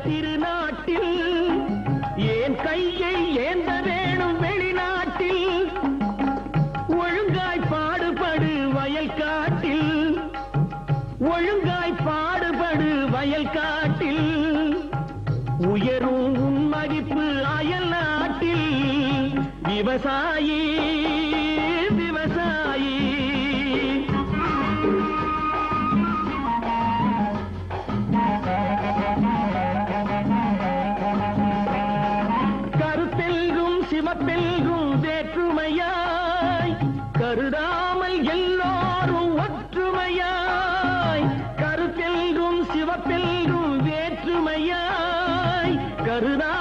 திருநாட்டில் ஏன் கையை ஏந்த வேணும் வெளிநாட்டில் ஒழுங்காய் பாடுபடு வயல் காட்டில் ஒழுங்காய் பாடுபடு வயல் காட்டில் உயரும் உன் மதிப்பு அயல் நாட்டில் விவசாயி விவசாயி கருத்தெல்கும் சிவப்பெல்கும் வேற்றுமையாய் கருதாமல் எல்லோரும் ஒற்றுமையாய் கருத்தெல்கும் சிவப்பெல்கும் வேற்றுமையாய் கருதா